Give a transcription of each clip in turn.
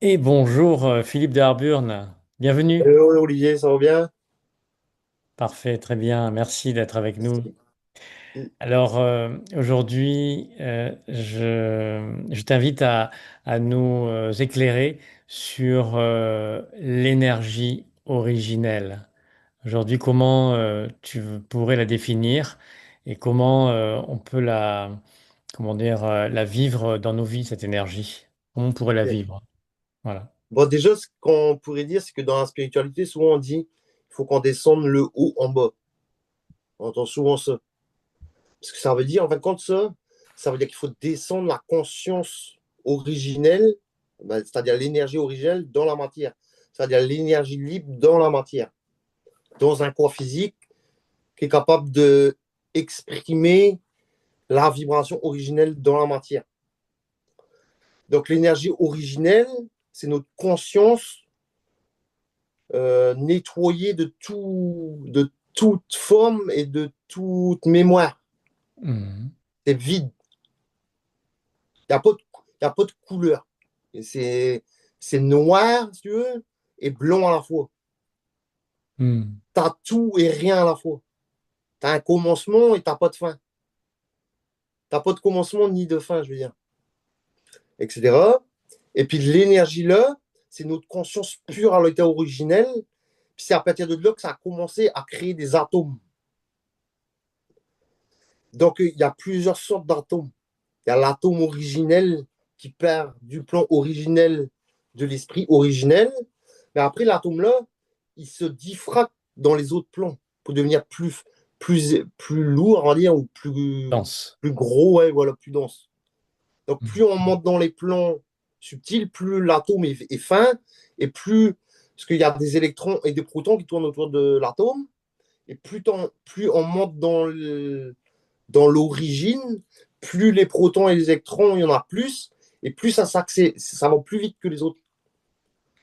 Et bonjour Philippe de Harburn, bienvenue. Hello Olivier, ça va bien? Parfait, très bien, merci d'être avec nous. Si. Alors aujourd'hui, je t'invite à nous éclairer sur l'énergie originelle. Aujourd'hui, comment tu pourrais la définir et comment on peut comment dire, la vivre dans nos vies, cette énergie? Comment on pourrait la Ok. vivre? Voilà. Bon, déjà, ce qu'on pourrait dire, c'est que dans la spiritualité, souvent on dit il faut qu'on descende le haut en bas. On entend souvent ça. Ce que ça veut dire, en fin de compte, ça veut dire qu'il faut descendre la conscience originelle, ben, c'est-à-dire l'énergie originelle dans la matière. C'est-à-dire l'énergie libre dans la matière, dans un corps physique qui est capable de exprimer la vibration originelle dans la matière. Donc l'énergie originelle, c'est notre conscience nettoyée de toute forme et de toute mémoire. Mhm. C'est vide. Il n'y a, pas de- y a pas de couleur. Et c'est noir, si tu veux, et blanc à la fois. Mhm. Tu as tout et rien à la fois. Tu as un commencement et tu n'as pas de fin. Tu n'as pas de commencement ni de fin, je veux dire, etc. Et puis l'énergie là, c'est notre conscience pure à l'état originel. Puis c'est à partir de là que ça a commencé à créer des atomes. Donc il y a plusieurs sortes d'atomes. Il y a l'atome originel qui part du plan originel de l'esprit originel. Mais après, l'atome là, il se diffracte dans les autres plans pour devenir plus lourd, on va dire, ou Danse. plus gros, ouais, voilà, plus dense. Donc, plus Mhm. on monte dans les plans subtils, plus l'atome est fin et plus. Parce qu'il y a des électrons et des protons qui tournent autour de l'atome. Et plus on monte dans l'origine, plus les protons et les électrons, il y en a plus, et plus ça va plus vite que les autres.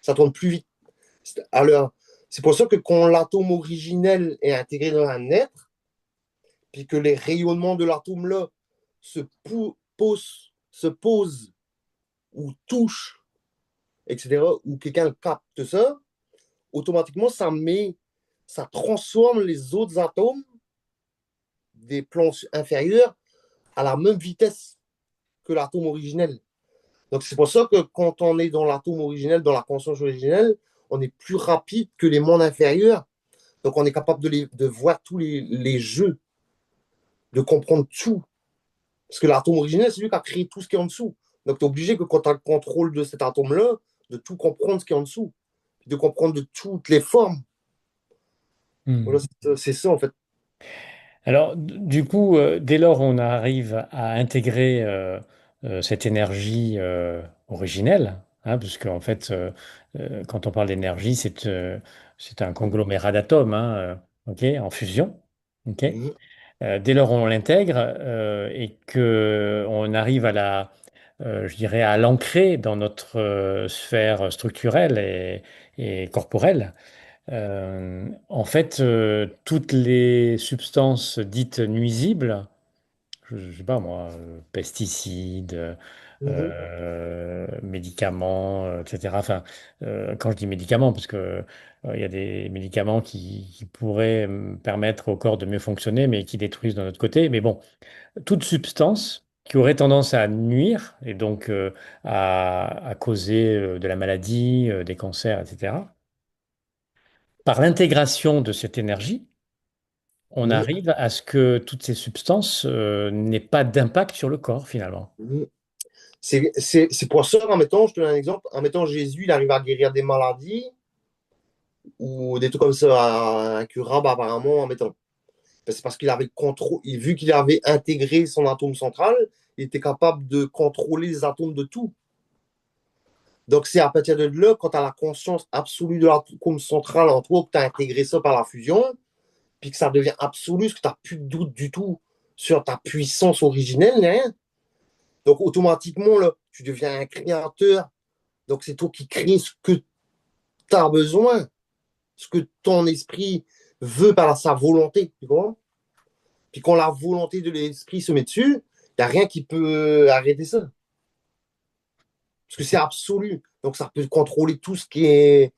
Ça tourne plus vite. Alors, c'est pour ça que quand l'atome originel est intégré dans un être, puis que les rayonnements de l'atome là se posent ou touchent, etc., ou quelqu'un capte ça, automatiquement, ça transforme les autres atomes des plans inférieurs à la même vitesse que l'atome originel. Donc, c'est pour ça que quand on est dans l'atome originel, dans la conscience originelle, on est plus rapide que les mondes inférieurs. Donc, on est capable de voir tous les jeux, de comprendre tout. Parce que l'atome originel, c'est lui qui a créé tout ce qui est en dessous. Donc, tu es obligé que quand tu as le contrôle de cet atome-là, de tout comprendre ce qui est en dessous, de comprendre de toutes les formes. Voilà, Mhm. c'est ça, en fait. Alors, du coup, dès lors on arrive à intégrer cette énergie originelle, hein, puisque en fait, quand on parle d'énergie, c'est un conglomérat d'atomes, hein, ok, en fusion. Ok. Mhm. Dès lors on l'intègre et que on arrive je dirais, à l'ancrer dans notre sphère structurelle et corporelle. En fait, toutes les substances dites nuisibles, je ne sais pas moi, pesticides, Mhm. médicaments, etc. Enfin, quand je dis médicaments, parce que il y a des médicaments qui pourraient permettre au corps de mieux fonctionner, mais qui détruisent d'un autre côté. Mais bon, toute substance qui aurait tendance à nuire et donc à causer de la maladie, des cancers, etc. Par l'intégration de cette énergie, on Mhm. arrive à ce que toutes ces substances n'aient pas d'impact sur le corps finalement. Mhm. C'est pour ça, en mettant, je te donne un exemple, en mettant Jésus, il arrive à guérir des maladies ou des trucs comme ça, incurables apparemment, en mettant. C'est parce qu'il avait le contrôle, vu qu'il avait intégré son atome central, il était capable de contrôler les atomes de tout. Donc, c'est à partir de là, quand tu as la conscience absolue de l'atome central en toi, que tu as intégré ça par la fusion, puis que ça devient absolu, parce que tu n'as plus de doute du tout sur ta puissance originelle, hein. Donc, automatiquement, là, tu deviens un créateur. Donc, c'est toi qui crée ce que tu as besoin, ce que ton esprit veut par sa volonté. Tu comprends? Puis quand la volonté de l'esprit se met dessus, il n'y a rien qui peut arrêter ça. Parce que c'est absolu. Donc, ça peut contrôler tout ce qui est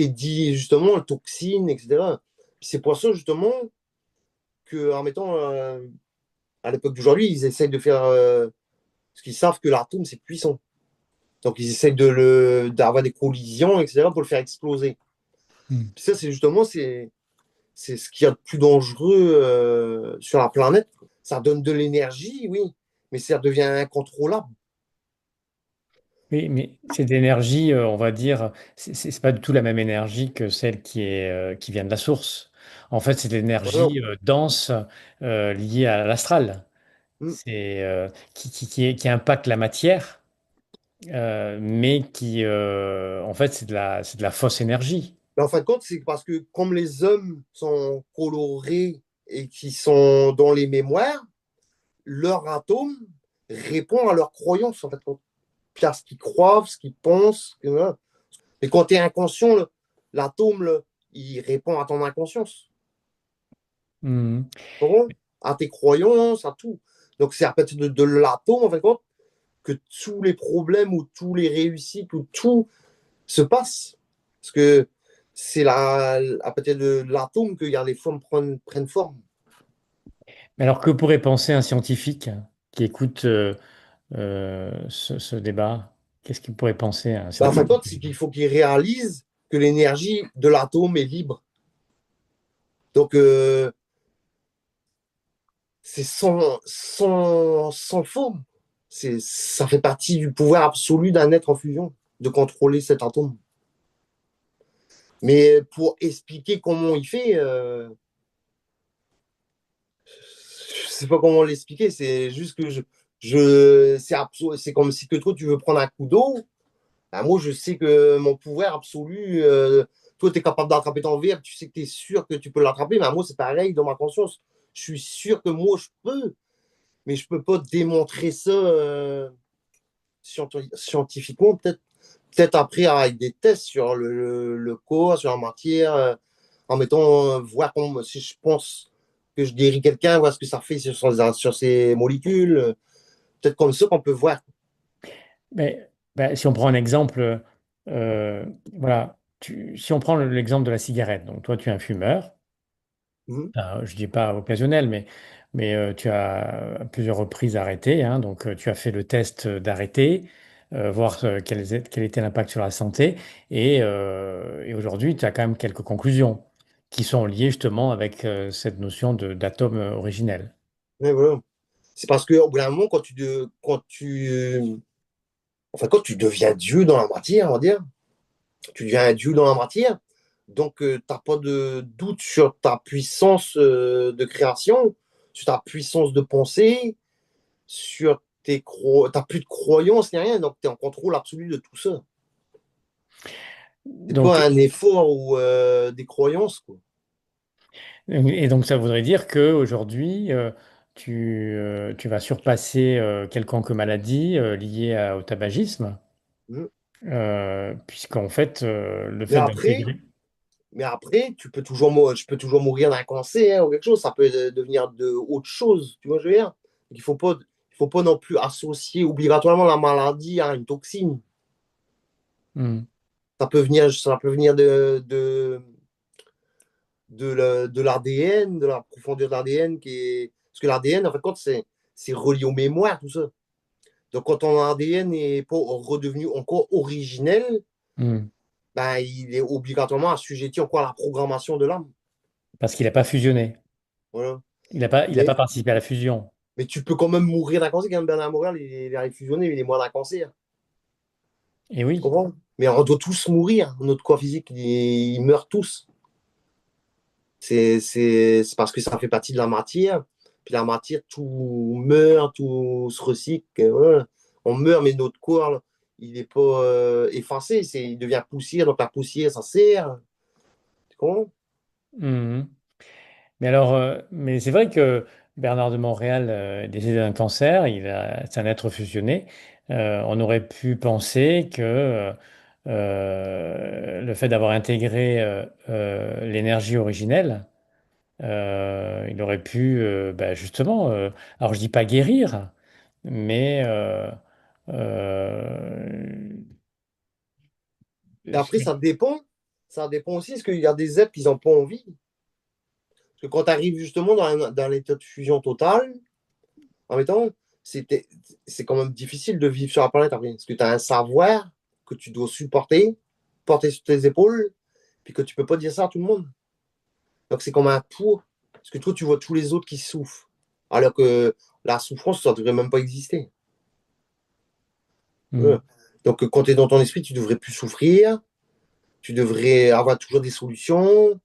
dit, justement, les toxines, etc. C'est pour ça, justement, que, en mettant, à l'époque d'aujourd'hui, ils essayent de faire, parce qu'ils savent que l'atome, c'est puissant. Donc, ils essayent d'avoir des collisions, etc., pour le faire exploser. Hmm. Puis ça, c'est justement, c'est ce qu'il y a de plus dangereux sur la planète. Ça donne de l'énergie, oui, mais ça devient incontrôlable. Oui, mais cette énergie, on va dire, c'est pas du tout la même énergie que celle qui vient de la source. En fait, c'est de Voilà. l'énergie dense liée à l'astral. Mm. C'est qui impacte la matière, mais en fait, c'est de la fausse énergie. Mais en fin de compte, c'est parce que comme les hommes sont colorés et qui sont dans les mémoires, leur atome répond à leurs croyances, en fait. Puis à ce qu'ils croient, ce qu'ils pensent. Voilà. Et quand tu es inconscient, l'atome, il répond à ton inconscience. Mhm. Bon, à tes croyances, à tout. Donc c'est à partir de l'atome, en fait, que tous les problèmes ou tous les réussites ou tout se passe. Parce que c'est à partir de l'atome que les formes prennent forme. Mais alors, que pourrait penser un scientifique qui écoute ce débat? Qu'est-ce qu'il pourrait penser à un Ben, en fin de scientifique? compte, c'est qu'il faut qu'ils réalisent que l'énergie de l'atome est libre. Donc, c'est sans forme. Ça fait partie du pouvoir absolu d'un être en fusion, de contrôler cet atome. Mais pour expliquer comment il fait, je sais pas comment l'expliquer. C'est juste que c'est comme si que toi, tu veux prendre un coup d'eau. Ben, moi, je sais que mon pouvoir absolu, toi, tu es capable d'attraper ton verre, tu sais que tu es sûr que tu peux l'attraper, mais moi, c'est pareil dans ma conscience. Je suis sûr que moi, je peux, mais je peux pas démontrer ça scientifiquement, peut-être après avec des tests sur le corps, sur la matière, en mettant, voir si je pense que je guéris quelqu'un, voir ce que ça fait sur ses molécules. Peut-être comme ça qu'on peut voir. Mais ben, si on prend un exemple, voilà, si on prend l'exemple de la cigarette, donc toi tu es un fumeur, Mhm. je dis pas occasionnel, mais tu as à plusieurs reprises arrêté, hein, donc tu as fait le test d'arrêter, voir quel était l'impact sur la santé, et aujourd'hui tu as quand même quelques conclusions qui sont liées justement avec cette notion d'atome originel. Ouais, voilà. C'est parce qu'au bout d'un moment, enfin, quand tu deviens Dieu dans la matière, on va dire, tu deviens un Dieu dans la matière, donc tu n'as pas de doute sur ta puissance de création, sur ta puissance de pensée, sur t'as plus de croyances ni rien, donc tu es en contrôle absolu de tout ça. C'est Donc, pas un effort ou des croyances, quoi. Et donc, ça voudrait dire qu'aujourd'hui, tu vas surpasser quelconque maladie liée au tabagisme, Mhm. puisqu'en fait, le Mais fait après, d'intégrer. mais après, je peux toujours mourir d'un cancer ou quelque chose, ça peut devenir de autre chose, tu vois, je veux dire. Il faut pas non plus associer obligatoirement la maladie à une toxine. Hmm. Ça peut venir de l'ADN, de la profondeur de l'ADN Parce que l'ADN, en fait, c'est relié aux mémoires, tout ça. Donc, quand ton ADN n'est pas redevenu encore originel, Hmm. ben, il est obligatoirement assujetti encore à la programmation de l'âme. Parce qu'il n'a pas fusionné. Voilà. Il a Mais, pas participé à la fusion. mais tu peux quand même mourir d'un cancer. Quand même, Bernard Morel, il est fusionné, mais il est mort d'un cancer. Et Tu oui. comprends? Mais on doit tous mourir. Notre corps physique, il meurt tous. C'est parce que ça fait partie de la matière. Puis la matière, tout meurt, tout se recycle. Voilà. On meurt, mais notre corps, là, il n'est pas effacé. Il devient poussière. Donc la poussière, ça sert. Tu comprends? Hmm. Mais alors, mais c'est vrai que Bernard de Montréal est décédé d'un cancer. C'est un être fusionné. On aurait pu penser que le fait d'avoir intégré l'énergie originelle, il aurait pu bah, justement, alors je dis pas guérir, mais euh, Et après, ça dépend aussi, parce qu'il y a des êtres qui n'ont pas envie. Parce que quand tu arrives justement dans l'état de fusion totale, en même temps, c'était- c'est quand même difficile de vivre sur la planète après. Parce que tu as un savoir que tu dois supporter, porter sur tes épaules, puis que tu peux pas dire ça à tout le monde. Donc c'est comme un poids. Parce que toi, tu vois tous les autres qui souffrent. Alors que la souffrance, ça ne devrait même pas exister. Hmm. Ouais. Donc quand tu es dans ton esprit, tu devrais plus souffrir, tu devrais avoir toujours des solutions,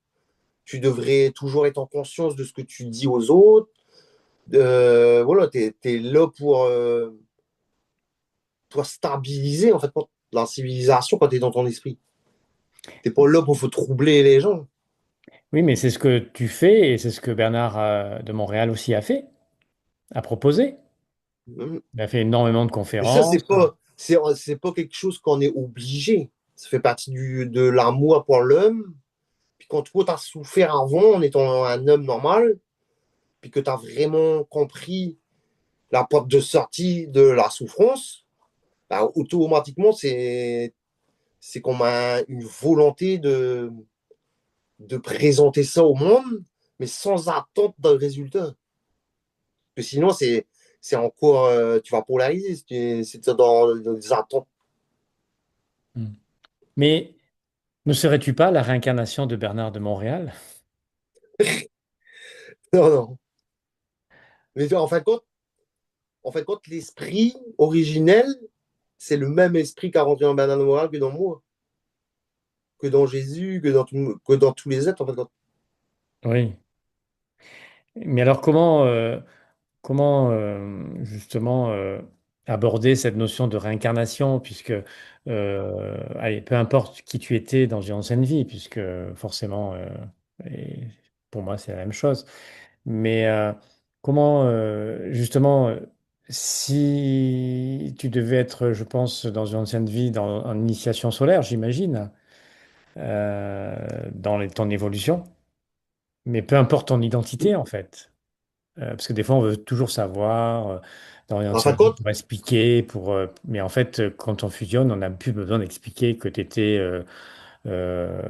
tu devrais toujours être en conscience de ce que tu dis aux autres. Voilà, tu es, là pour stabiliser en fait la civilisation quand tu es dans ton esprit. T'es pas là pour faut troubler les gens. Oui, mais c'est ce que tu fais et c'est ce que Bernard de Montréal aussi a fait, a proposé. Il a fait énormément de Et ça, conférences. c'est pas quelque chose qu'on est obligé. Ça fait partie de l'amour pour l'homme. Puis quand toi, tu as souffert avant en étant un homme normal, puis que tu as vraiment compris la porte de sortie de la souffrance, bah, automatiquement, c'est comme une volonté de présenter ça au monde, mais sans attente de résultat. Que sinon, c'est encore, tu vas polariser, c'est dans des attentes. Hmm. Mais ne serais-tu pas la réincarnation de Bernard de Montréal? Non, non. Mais en fin de compte, l'esprit originel, c'est le même esprit qui a rentré dans Bernard de Montréal que dans moi, que dans Jésus, que dans tous les êtres, en fin de compte. Oui. Mais alors comment justement aborder cette notion de réincarnation, puisque allez, peu importe qui tu étais dans une ancienne vie, puisque forcément, et pour moi c'est la même chose. Mais comment justement, si tu devais être, je pense, dans une ancienne vie, en initiation solaire, j'imagine, ton évolution, mais peu importe ton identité en fait. Parce que des fois, on veut toujours savoir, dans les En fin anciennes de vies, compte, pour expliquer, mais en fait, quand on fusionne, on n'a plus besoin d'expliquer que tu étais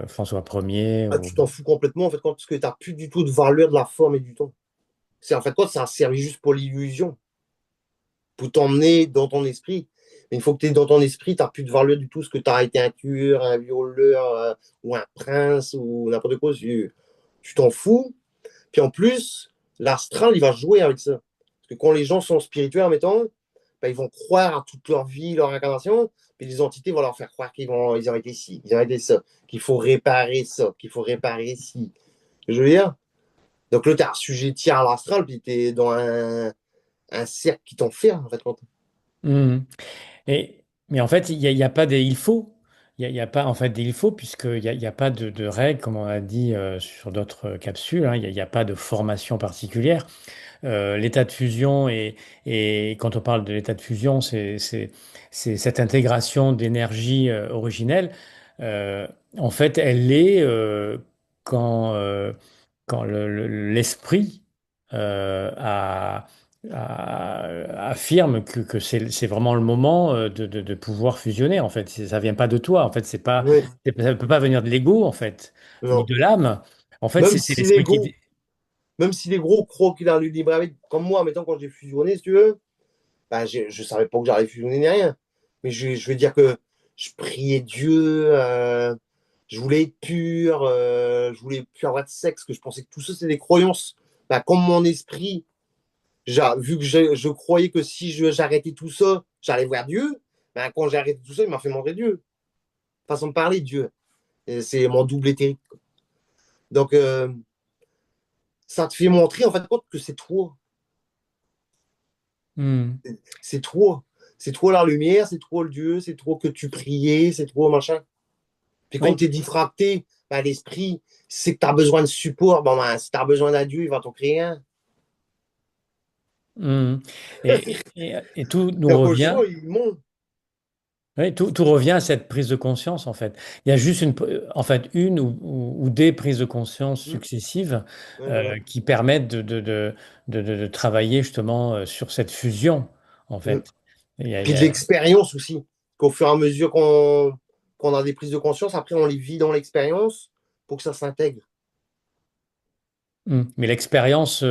François Ier ah, tu t'en fous complètement, en fait, parce que tu n'as plus du tout de valeur de la forme et du temps. C'est en fait quoi, ça a servi juste pour l'illusion, pour t'emmener dans ton esprit. Mais une fois que tu es dans ton esprit, tu n'as plus de valeur du tout, ce que tu as été un tueur, un violeur, ou un prince, ou n'importe quoi. Tu t'en fous. Puis en plus, l'astral, il va jouer avec ça. Parce que quand les gens sont spirituels, mettons, ben, ils vont croire à toute leur vie, leur incarnation, puis les entités vont leur faire croire ils ont été ci, ils ont été ça, qu'il faut réparer ça, qu'il faut réparer ci. Je veux dire, donc là, tu es assujetti à l'astral, puis tu es dans un cercle qui t'enferme, en fait. Mhm. Mais en fait, il y a pas des il faut. Il y a pas en fait des il faut, puisqu'il y a pas de règles, comme on a dit sur d'autres capsules. Hein. Il y a pas de formation particulière. L'état de fusion et quand on parle de l'état de fusion, c'est cette intégration d'énergie originelle. Euh, En fait, elle est quand, quand l'esprit affirme que c'est vraiment le moment de pouvoir fusionner. En fait, ça vient pas de toi. En fait, Oui, ça ne peut pas venir de l'ego, en fait, ni non. de l'âme. En fait, Même c'est si l'esprit les qui. gros, même si les gros croient qu'il a le libre arbitre, comme moi, mettons, quand j'ai fusionné, si tu veux, ben, je savais pas que j'allais fusionner ni rien. Mais je veux dire que je priais Dieu, je voulais être pur, je voulais plus avoir de sexe, que je pensais que tout ça, c'est des croyances. Ben, comme mon esprit, vu que je croyais que si j'arrêtais tout ça, j'allais voir Dieu, ben, quand j'ai arrêté tout ça, il m'a fait montrer Dieu. Façon de parler, Dieu. Et c'est mon double éthérique. Donc, ça te fait montrer, en fait, compte que c'est toi. Hmm. C'est toi. C'est toi la lumière, c'est toi le Dieu, c'est toi que tu priais, c'est toi machin. Puis comme Oui. tu es diffracté, ben, l'esprit, c'est que tu as besoin de support. Bon, ben, si tu as besoin d'un Dieu, il va t'en créer un. Hmm. Et tout nous T'as pas le revient. choix, il monte. Oui, tout revient à cette prise de conscience, en fait. Il y a juste en fait, une ou des prises de conscience Ouais, successives voilà. qui permettent de travailler justement sur cette fusion, en Ouais. fait. Il y a- il Puis y de a- l'expérience aussi, qu'au fur et à mesure quand on a des prises de conscience, après on les vit dans l'expérience pour que ça s'intègre. Mais l'expérience,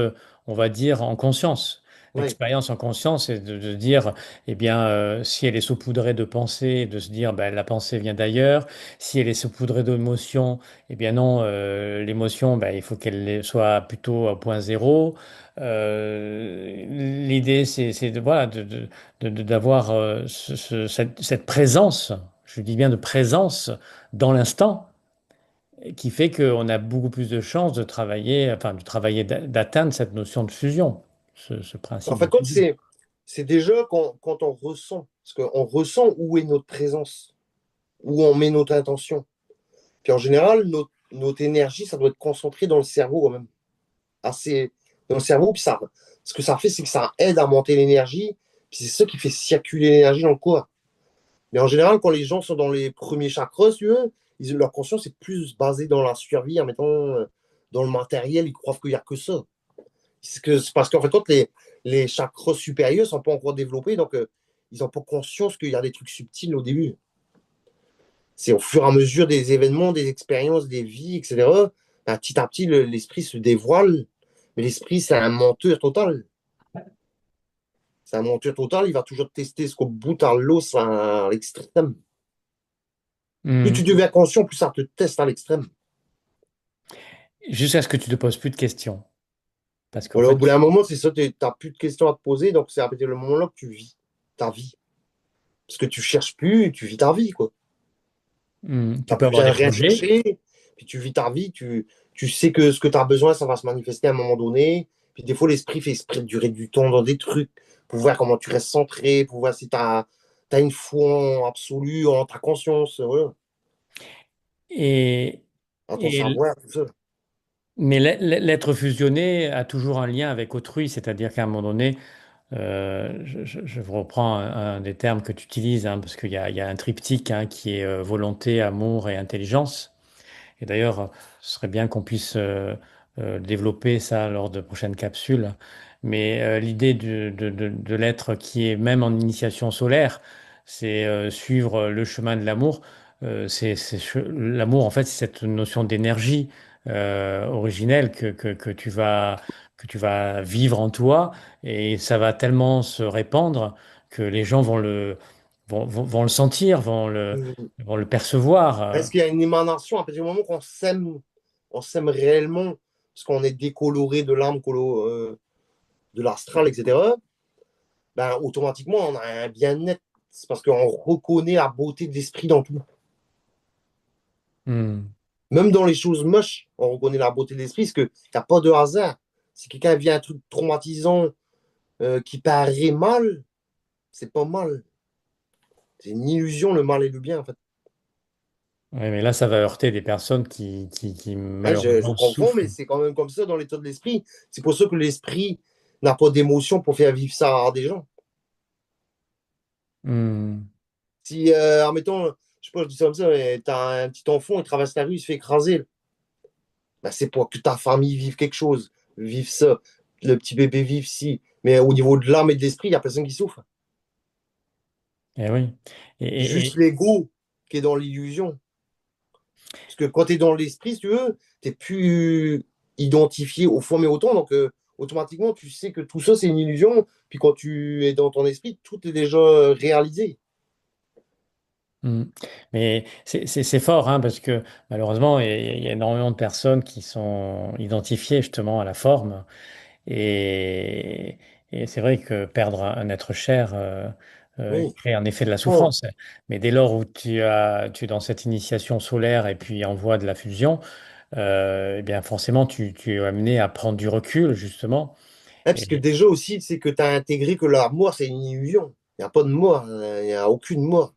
on va dire, en conscience. Oui. L'expérience en conscience, c'est de dire, eh bien, si elle est saupoudrée de pensée, de se dire, ben, la pensée vient d'ailleurs. Si elle est saupoudrée d'émotions, eh bien non, l'émotion, ben, il faut qu'elle soit plutôt à point zéro. L'idée, c'est de, voilà, d'avoir cette présence, je dis bien de présence dans l'instant qui fait qu'on a beaucoup plus de chances de travailler, enfin de travailler, d'atteindre cette notion de fusion, ce En principe de fait, quand fusion. c'est déjà quand on ressent, parce qu'on ressent où est notre présence, où on met notre intention. Puis en général, notre énergie, ça doit être concentré dans le cerveau quand même. Assez dans le cerveau. Puis ça, ce que ça fait, c'est que ça aide à monter l'énergie. Puis c'est ça qui fait circuler l'énergie dans le corps. Mais en général, quand les gens sont dans les premiers chakras, si tu veux, leur conscience est plus basée dans la survie, en mettant dans le matériel, ils croient qu'il n'y a que ça. C'est parce qu'en fait, quand les chakras supérieurs ne sont pas encore développés, donc ils n'ont pas conscience qu'il y a des trucs subtils au début. C'est au fur et à mesure des événements, des expériences, des vies, etc. Ben, petit à petit, l'esprit se dévoile. Mais l'esprit, c'est un menteur total. C'est un menteur total. Il va toujours tester ce qu'au bout à l'os à l'extrême. Plus tu Hmm. deviens conscient, plus ça te teste à l'extrême. Jusqu'à ce que tu te poses plus de questions. Parce qu'en Voilà, au fait, bout d'un moment, c'est ça, tu n'as plus de questions à te poser. Donc, c'est à partir du moment-là que tu vis ta vie. Parce que tu cherches plus, tu vis ta vie, quoi. Tu tu n'as peux plus avoir besoin des de rien projets. chercher. Puis tu vis ta vie. Tu sais que ce que tu as besoin, ça va se manifester à un moment donné. Puis des fois, l'esprit fait exprès de durer du temps dans des trucs pour voir comment tu restes centré, pour voir si tu as une foi en absolue, en ta conscience, voilà, Et, en ton et, savoir, tout ça. mais l'être fusionné a toujours un lien avec autrui, c'est-à-dire qu'à un moment donné, je reprends un des termes que tu utilises, hein, parce qu'il y a un triptyque, hein, qui est volonté, amour et intelligence. Et d'ailleurs, ce serait bien qu'on puisse développer ça lors de prochaines capsules. Mais l'idée de l'être qui est même en initiation solaire, c'est suivre le chemin de l'amour. L'amour, en fait, c'est cette notion d'énergie originelle que tu vas vivre en toi. Et ça va tellement se répandre que les gens vont le sentir, vont le percevoir. Est-ce qu'il y a une émanation à partir du moment qu'on on s'aime réellement, parce qu'on est décoloré de l'âme, de l'astral, etc., ben, automatiquement, on a un bien-être. C'est parce qu'on reconnaît la beauté de l'esprit dans tout. Hmm. Même dans les choses moches, on reconnaît la beauté de l'esprit, parce qu'il n'y a pas de hasard. Si quelqu'un vit un truc traumatisant qui paraît mal, c'est pas mal. C'est une illusion, le mal et le bien, en fait. Oui, mais là, ça va heurter des personnes qui Hein, je malheureusement comprends, souffrent. mais c'est quand même comme ça dans l'état de l'esprit. C'est pour ça que l'esprit n'a pas d'émotion pour faire vivre ça à des gens. Hmm. Si, admettons, je sais pas, je dis ça comme ça, mais t'as un petit enfant, il traverse la rue, il se fait écraser. Ben, c'est pour que ta famille vive quelque chose, vive ça, le petit bébé vive si. Mais au niveau de l'âme et de l'esprit, il n'y a personne qui souffre. Eh oui. Et, C'est et- juste et- l'ego qui est dans l'illusion. Parce que quand tu es dans l'esprit, si tu veux, tu n'es plus identifié au fond mais au temps. Donc, automatiquement, tu sais que tout ça, c'est une illusion. Puis quand tu es dans ton esprit, tout est déjà réalisé. hmm. Mais c'est fort, hein, parce que malheureusement, il y a énormément de personnes qui sont identifiées justement à la forme. Et, et c'est vrai que perdre un être cher Oui. crée en effet de la Bon. souffrance. Mais dès lors où tu es dans cette initiation solaire et puis en voie de la fusion, eh bien forcément, tu es amené à prendre du recul, justement. Hein, parce que Et, déjà aussi, c'est que tu as intégré que la mort, c'est une illusion. Il n'y a pas de mort. Il n'y a aucune mort.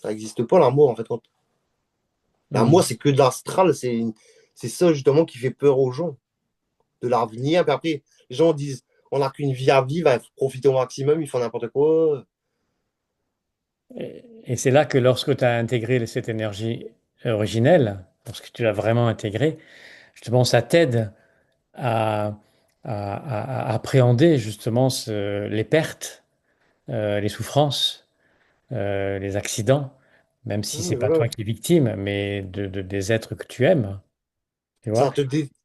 Ça n'existe pas, la mort, en fait. La mort, hmm. c'est que de l'astral. C'est ça, justement, qui fait peur aux gens. De l'avenir. Puis après, les gens disent, on n'a qu'une vie à vivre, il faut profiter au maximum, ils font n'importe quoi. Et c'est là que lorsque tu as intégré cette énergie originelle, lorsque tu l'as vraiment intégrée, justement, ça t'aide à, à appréhender justement les pertes, les souffrances, les accidents, même si c'est Oui, pas toi voilà. qui es victime, mais des êtres que tu aimes, tu vois.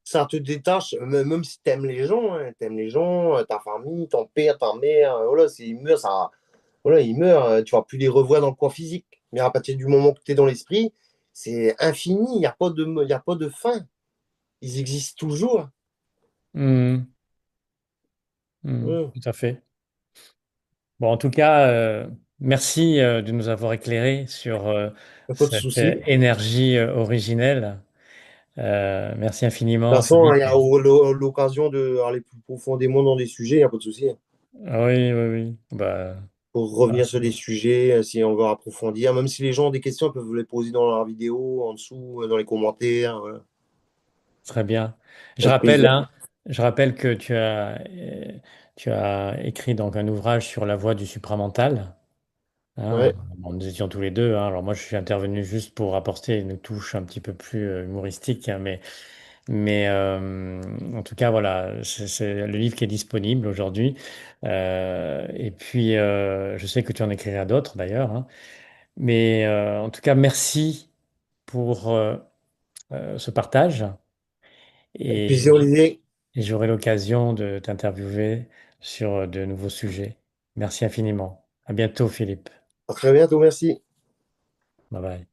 Ça te détache, même si tu aimes les gens, hein, t'aimes les gens, ta famille, ton père, ta mère, voilà, s'ils meurent, ça, voilà, ils meurent, tu vas plus les revoir dans le corps physique. Mais à partir du moment que tu es dans l'esprit, c'est infini, il y a pas de fin. Ils existent toujours. Hmm, hmm, Hum, tout à fait. Bon, en tout cas, merci de nous avoir éclairés sur y a pas de cette souci. De toute énergie originelle. Merci infiniment, façon, hein, il Philippe. y a l'occasion de aller plus profondément dans des sujets, il n'y a pas de souci, hein. Ah oui, oui, oui. Bah, Pour ah, revenir sur des sujets, si on veut approfondir. Même si les gens ont des questions, ils peuvent les poser dans la vidéo, en dessous, dans les commentaires. Voilà. très bien. Je Avec rappelle, plaisir. hein, je rappelle que tu as écrit donc un ouvrage sur la voie du supramental. Hein. Ouais. Bon, nous étions tous les deux. Hein. Alors moi, je suis intervenu juste pour apporter une touche un petit peu plus humoristique, hein, mais en tout cas, voilà, c'est le livre qui est disponible aujourd'hui. Et puis, je sais que tu en écriras d'autres d'ailleurs. Hein. Mais en tout cas, merci pour ce partage. Avec Et, plaisir, Olivier. et j'aurai l'occasion de t'interviewer sur de nouveaux sujets. Merci infiniment. À bientôt, Philippe. À très bientôt, merci. Bye bye.